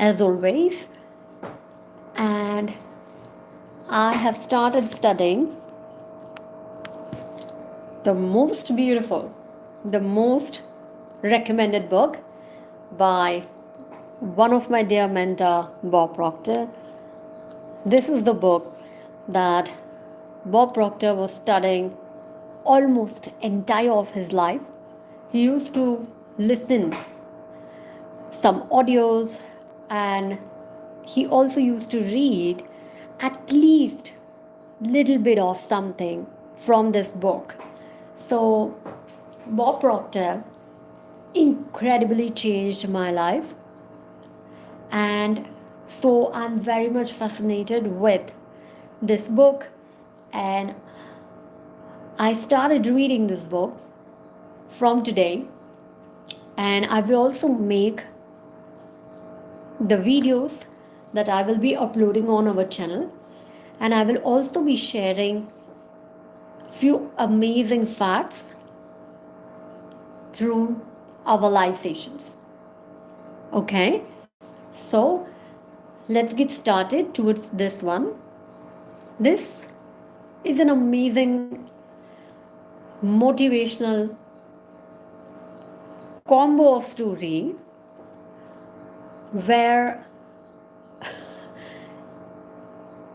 as always, and I have started studying the most beautiful, the most recommended book by one of my dear mentor, Bob Proctor. This is the book that Bob Proctor was studying almost entire of his life. He used to listen some audios, and he also used to read at least little bit of something from this book. So Bob Proctor incredibly changed my life, and so I'm very much fascinated with this book, and I started reading this book from today, and I will also make the videos that I will be uploading on our channel, and I will also be sharing few amazing facts through our live sessions. Okay, so let's get started towards this one. This is an amazing motivational combo of story where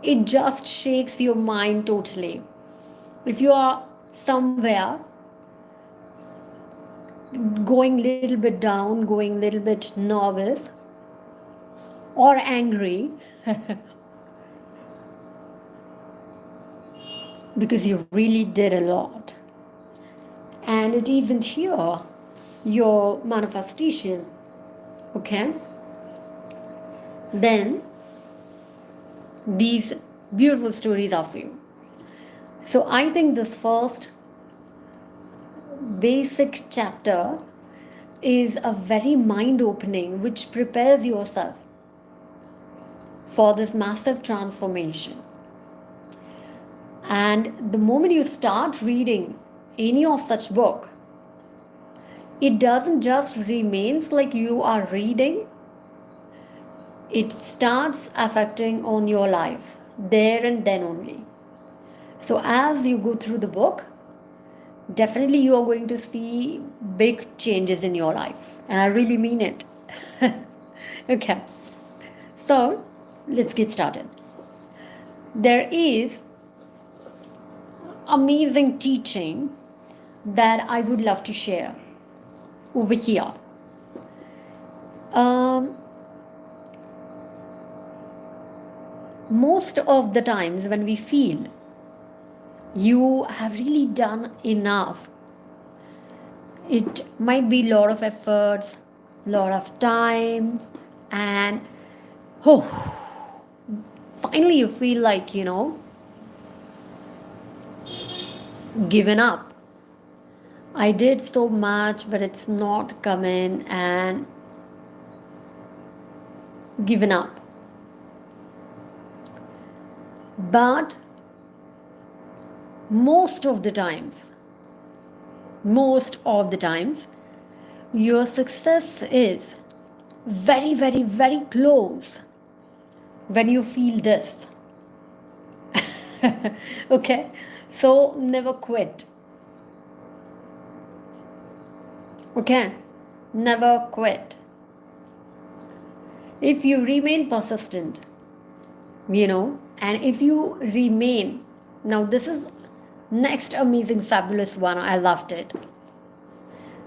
it just shakes your mind totally. If you are somewhere going a little bit down, going a little bit nervous or angry because you really did a lot and it isn't here, your manifestation, okay, then these beautiful stories are for you. So I think this first basic chapter is a very mind opening, which prepares yourself for this massive transformation. And the moment you start reading any of such book, it doesn't just remains like you are reading, it starts affecting on your life there and then only. So as you go through the book, definitely you are going to see big changes in your life, and I really mean it. Okay, so let's get started. There is amazing teaching that I would love to share over here. Most of the times when we feel you have really done enough, it might be a lot of efforts, lot of time, and finally you feel like, given up. I did so much, but it's not coming, and given up. But most of the times, your success is very, very, very close when you feel this. Okay, so never quit. Okay, never quit. If you remain persistent, and if you remain, now this is next amazing fabulous one, I loved it.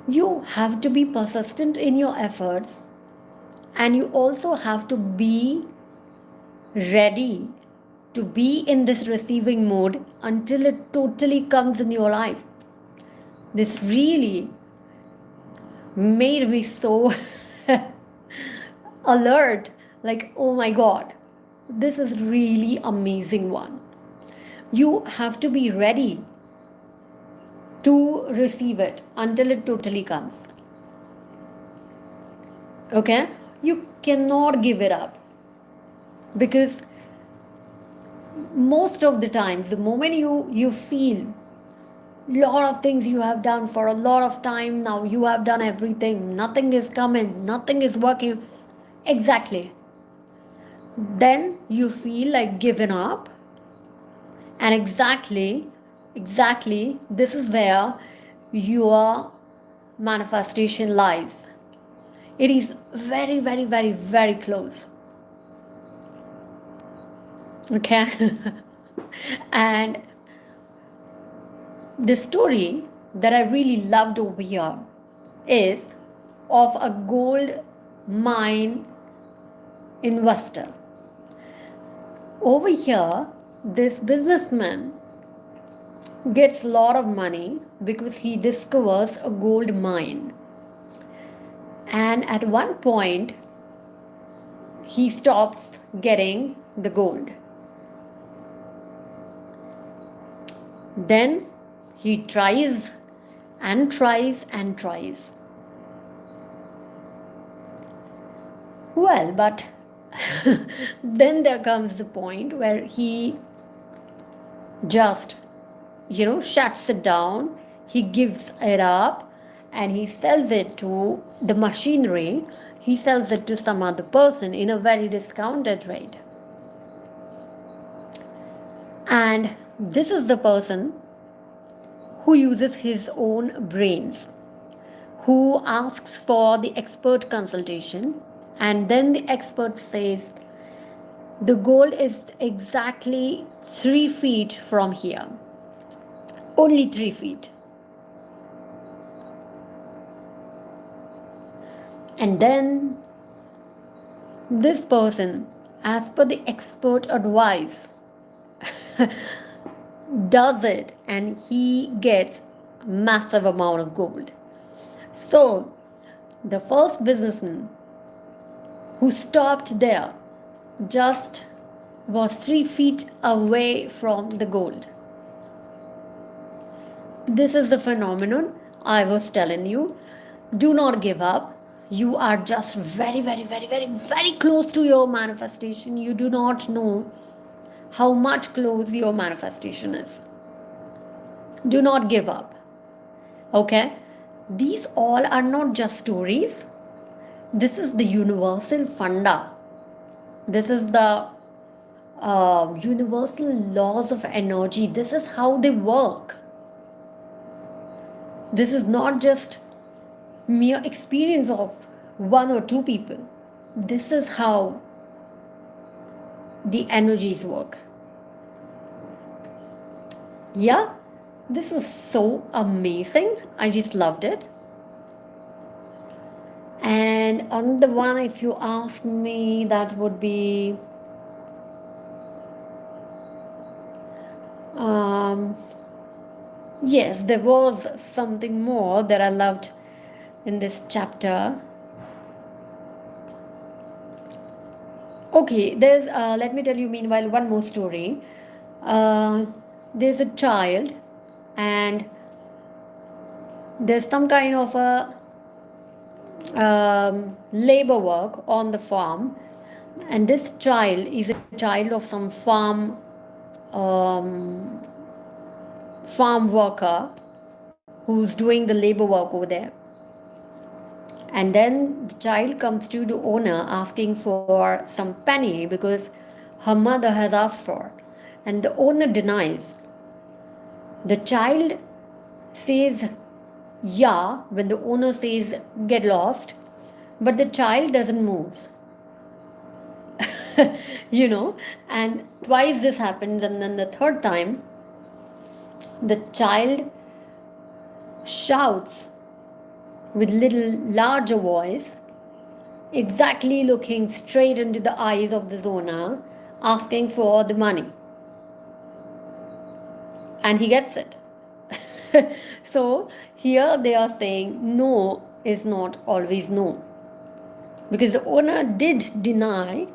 You have to be persistent in your efforts, and you also have to be ready to be in this receiving mode until it totally comes in your life. This really made me so alert, like, oh my god, this is really amazing one. You have to be ready to receive it until it totally comes. Okay, you cannot give it up, because most of the times the moment you feel lot of things you have done for a lot of time, now you have done everything, nothing is coming, nothing is working, exactly, then you feel like giving up. And exactly this is where your manifestation lies. It is very, very, very, very close. Okay? And the story that I really loved over here is of a gold mine investor. Over here, this businessman gets a lot of money because he discovers a gold mine. And at one point, he stops getting the gold. Then he tries and tries and tries. Well, but then there comes the point where he just, shuts it down, he gives it up, and he sells it to the machinery, he sells it to some other person in a very discounted rate. And this is the person who uses his own brains, who asks for the expert consultation, and then the expert says, the gold is exactly 3 feet from here. Only 3 feet. And then this person, as per the expert advice, does it, and he gets a massive amount of gold. So the first businessman who stopped there just was 3 feet away from the gold. This is the phenomenon I was telling you. Do not give up. You are just very, very, very, very, very close to your manifestation. You do not know how much close your manifestation is. Do not give up. Okay? These all are not just stories. This is the universal funda. This is the universal laws of energy. This is how they work. This is not just mere experience of 1 or 2 people. This is how the energies work. Yeah, this was so amazing. I just loved it. And another one, if you ask me, that would be yes, there was something more that I loved in this chapter. Okay, there's let me tell you meanwhile one more story. There's a child, and there's some kind of a labor work on the farm, and this child is a child of some farm worker who's doing the labor work over there. And then the child comes to the owner asking for some penny because her mother has asked for, and the owner denies. The child says yeah when the owner says get lost, but the child doesn't move. And twice this happens, and then the third time the child shouts with little larger voice, exactly looking straight into the eyes of the owner, asking for the money, and he gets it. So here they are saying no is not always no, because the owner did deny,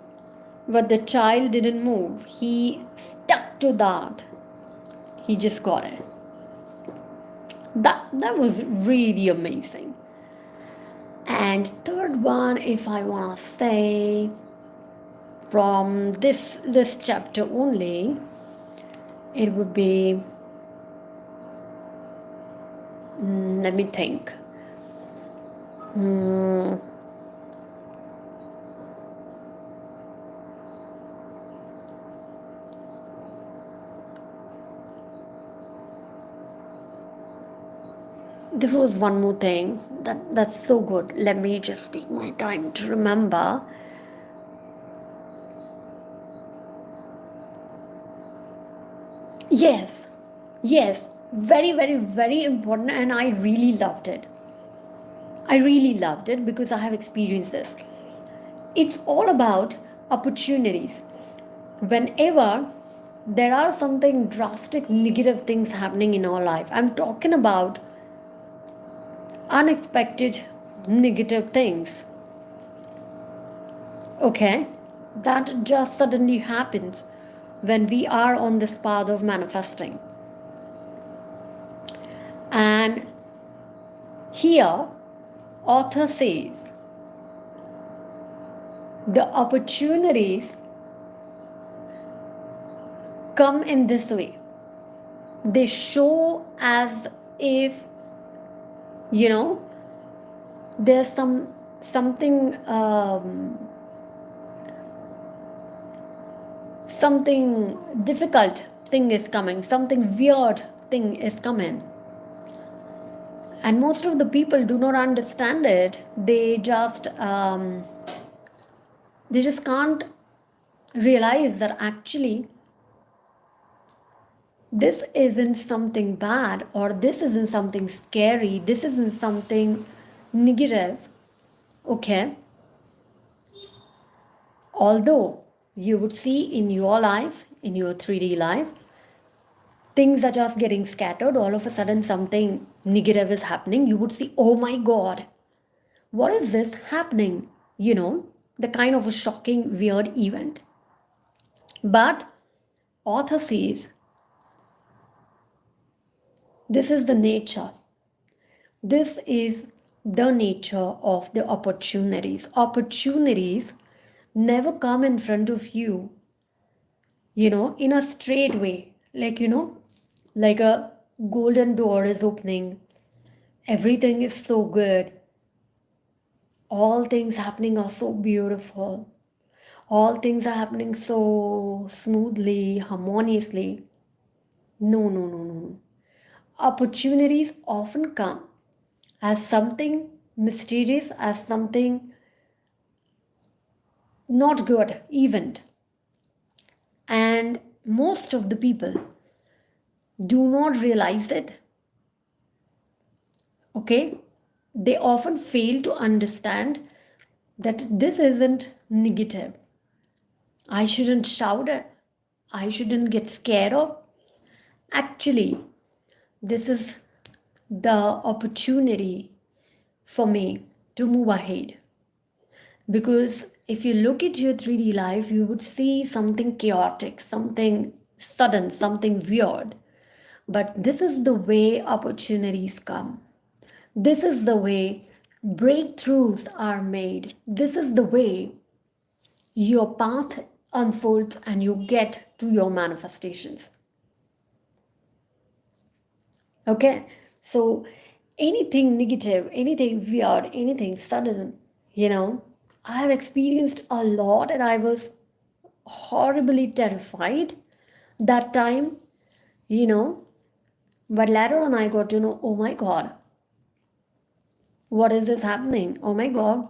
but the child didn't move. He stuck to that. He just got it. That was really amazing. And third one, if I want to say from this chapter only, it would be let me think. There was one more thing that's so good. Let me just take my time to remember. Yes, yes, very, very, very important, and I really loved it. I really loved it because I have experienced this. It's all about opportunities. Whenever there are something drastic negative things happening in our life, I'm talking about unexpected negative things, okay, that just suddenly happens when we are on this path of manifesting. And here author says the opportunities come in this way. They show as if, you know, there's something something difficult thing is coming, something weird thing is coming, and most of the people do not understand it. They just can't realize that actually this isn't something bad, or this isn't something scary, this isn't something negative, okay? Although you would see in your life, in your 3D life, things are just getting scattered, all of a sudden something negative is happening, you would see, oh my god, what is this happening? The kind of a shocking, weird event. But author says this is the nature. This is the nature of the opportunities. Opportunities never come in front of you, in a straight way. Like a golden door is opening. Everything is so good. All things happening are so beautiful. All things are happening so smoothly, harmoniously. No, no, no, no. Opportunities often come as something mysterious, as something not good event. And most of the people do not realize it. Okay? They often fail to understand that this isn't negative. I shouldn't shout it. I shouldn't get scared of. Actually, this is the opportunity for me to move ahead. Because if you look at your 3D life, you would see something chaotic, something sudden, something weird. But this is the way opportunities come. This is the way breakthroughs are made. This is the way your path unfolds and you get to your manifestations. Okay? So, anything negative, anything weird, anything sudden, I have experienced a lot and I was horribly terrified that time, you know. But later on, I got to know, oh my God, what is this happening? Oh my God,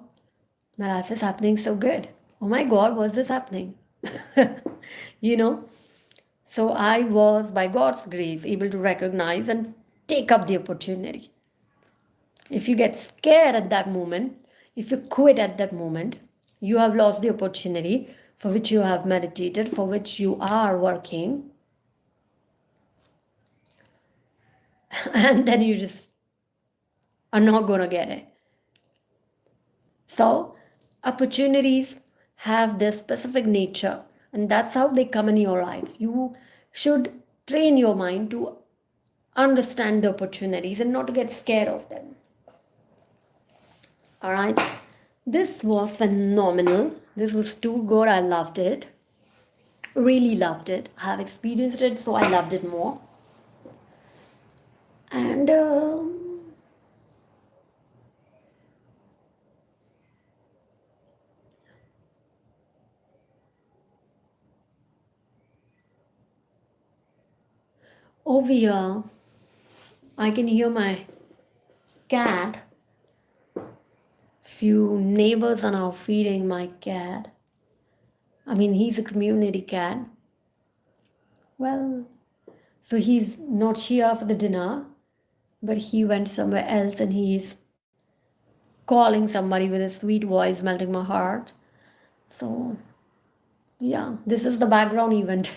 my life is happening so good. Oh my God, what's this happening? you know. So I was, by God's grace, able to recognize and take up the opportunity. If you get scared at that moment, if you quit at that moment, you have lost the opportunity for which you have meditated, for which you are working. And then you just are not going to get it. So, opportunities have this specific nature, and that's how they come in your life. You should train your mind to understand the opportunities and not to get scared of them. All right. This was phenomenal. This was too good. I loved it. Really loved it. I have experienced it, so I loved it more. And over here, I can hear my cat, few neighbors are now feeding my cat. I mean, he's a community cat. Well, so he's not here for the dinner, but he went somewhere else and he's calling somebody with a sweet voice, melting my heart. So, yeah, this is the background event.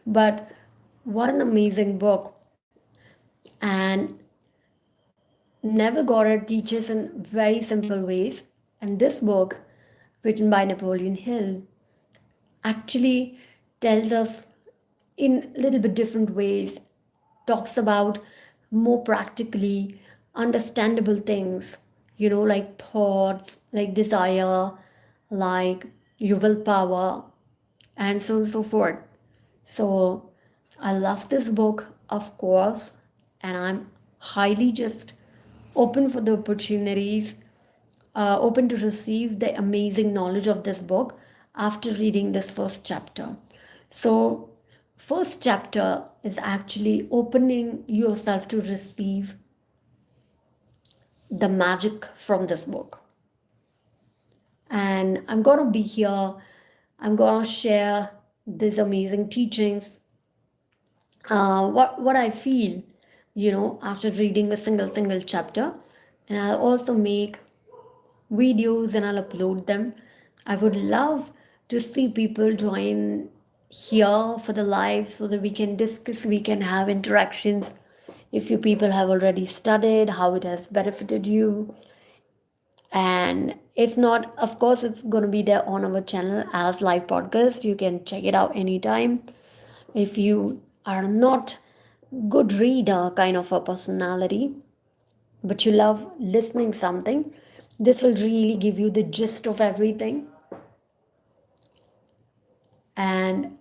But what an amazing book. And Neville Goddard teaches in very simple ways. And this book, written by Napoleon Hill, actually tells us in a little bit different ways, talks about more practically understandable things, like thoughts, like desire, like your willpower, and so on and so forth. So I love this book, of course, and I'm highly just open for the opportunities, open to receive the amazing knowledge of this book after reading this first chapter. So, first chapter is actually opening yourself to receive the magic from this book. And I'm going to be here, I'm going to share these amazing teachings, what I feel, after reading a single chapter. And I'll also make videos and I'll upload them. I would love to see people join here for the live so that we can discuss, we can have interactions. If you people have already studied, how it has benefited you. And if not, of course, it's going to be there on our channel as live podcast. You can check it out anytime. If you are not good reader kind of a personality, but you love listening something, this will really give you the gist of everything. And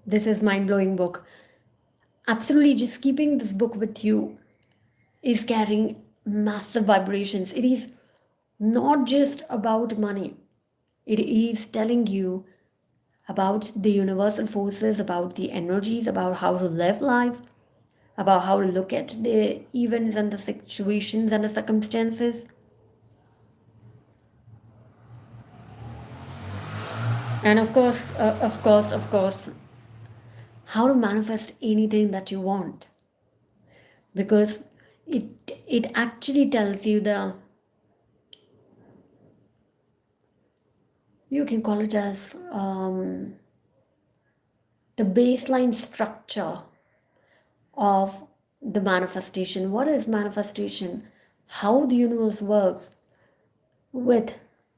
this is mind-blowing book. Absolutely, just keeping this book with you is carrying massive vibrations. It is not just about money. It is telling you about the universal forces, about the energies, about how to live life, about how to look at the events and the situations and the circumstances. And of course, how to manifest anything that you want. Because it actually tells you you can call it as the baseline structure of the manifestation. What is manifestation? How the universe works with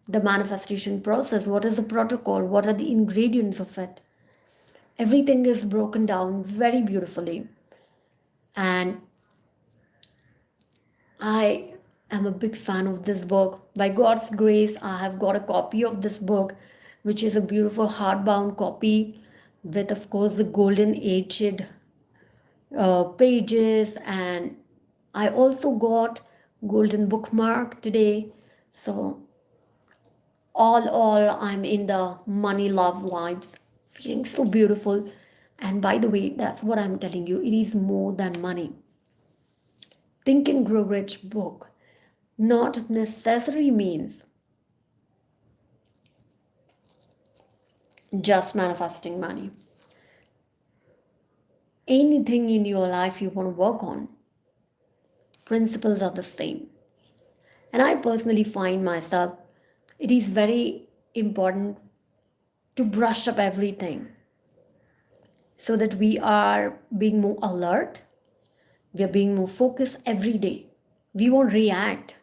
the manifestation process. What is the protocol? What are the ingredients of it? Everything is broken down very beautifully. And I am a big fan of this book. By God's grace, I have got a copy of this book, which is a beautiful hardbound copy with, of course, the golden aged pages. And I also got golden bookmark today. So all I'm in the money love vibes, feeling so beautiful. And by the way, that's what I'm telling you, it is more than money. Think and Grow Rich book not necessarily means just manifesting money. Anything in your life you want to work on, principles are the same. And I personally find myself, it is very important to brush up everything so that we are being more alert, we are being more focused every day. We won't react,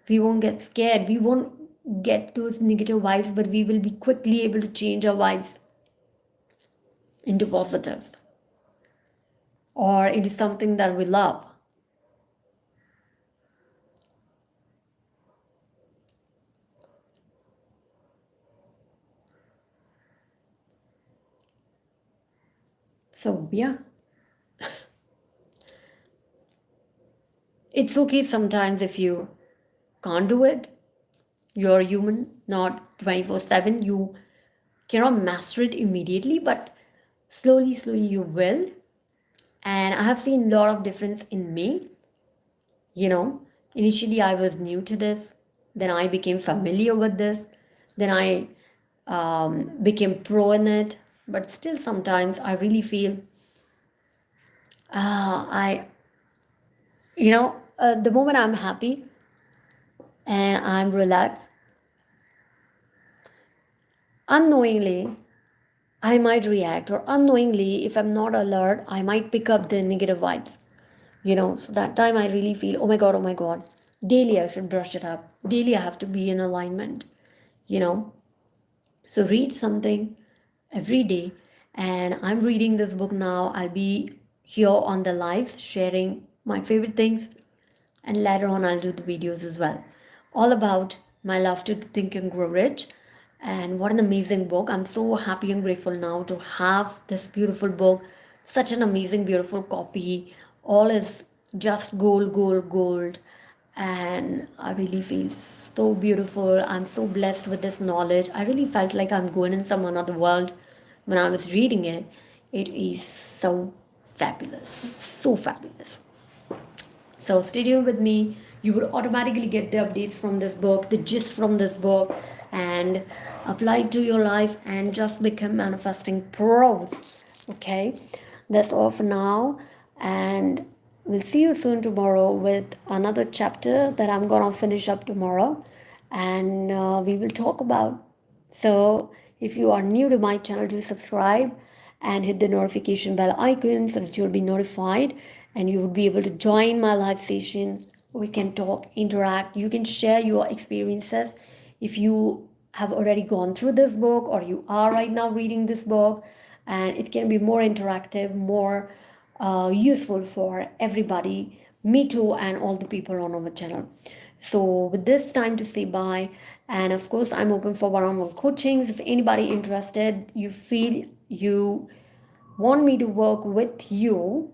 we won't get scared, we won't get those negative vibes, but we will be quickly able to change our vibes into positive or into something that we love. So, yeah. It's okay sometimes if you can't do it. You're human, not 24/7. You cannot master it immediately, but slowly you will. And I have seen a lot of difference in me. You know, initially I was new to this, then I became familiar with this, then I became pro in it. But still, sometimes I really feel I, the moment I'm happy and I'm relaxed, unknowingly, I might react, or unknowingly, if I'm not alert, I might pick up the negative vibes. So that time I really feel, oh my god, daily I should brush it up. Daily I have to be in alignment, you know. So read something every day. And I'm reading this book now. I'll be here on the lives sharing my favorite things, and later on I'll do the videos as well, all about my love to think and grow rich. And what an amazing book. I'm so happy and grateful now to have this beautiful book, such an amazing beautiful copy. All is just gold, gold, gold. And I really feel so beautiful. I'm so blessed with this knowledge. I really felt like I'm going in some another world when I was reading it. It is so fabulous, so fabulous. So stay tuned with me. You would automatically get the updates from this book, the gist from this book, and apply it to your life and just become manifesting pros. Okay, that's all for now. And we'll see you soon tomorrow with another chapter that I'm gonna finish up tomorrow. And we will talk about. So if you are new to my channel, do subscribe and hit the notification bell icon so that you'll be notified and you will be able to join my live session. We can talk, interact, you can share your experiences if you have already gone through this book or you are right now reading this book, and it can be more interactive, more useful for everybody, me too, and all the people on our channel. So with this, time to say bye. And of course, I'm open for one-on-one coachings. If anybody interested, you feel you want me to work with you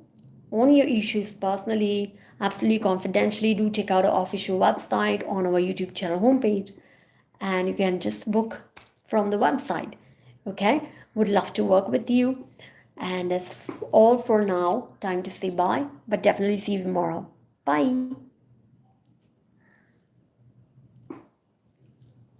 on your issues personally, absolutely confidentially, do check out our official website on our YouTube channel homepage, and you can just book from the website. Okay, would love to work with you. And that's all for now. Time to say bye, but definitely see you tomorrow. Bye.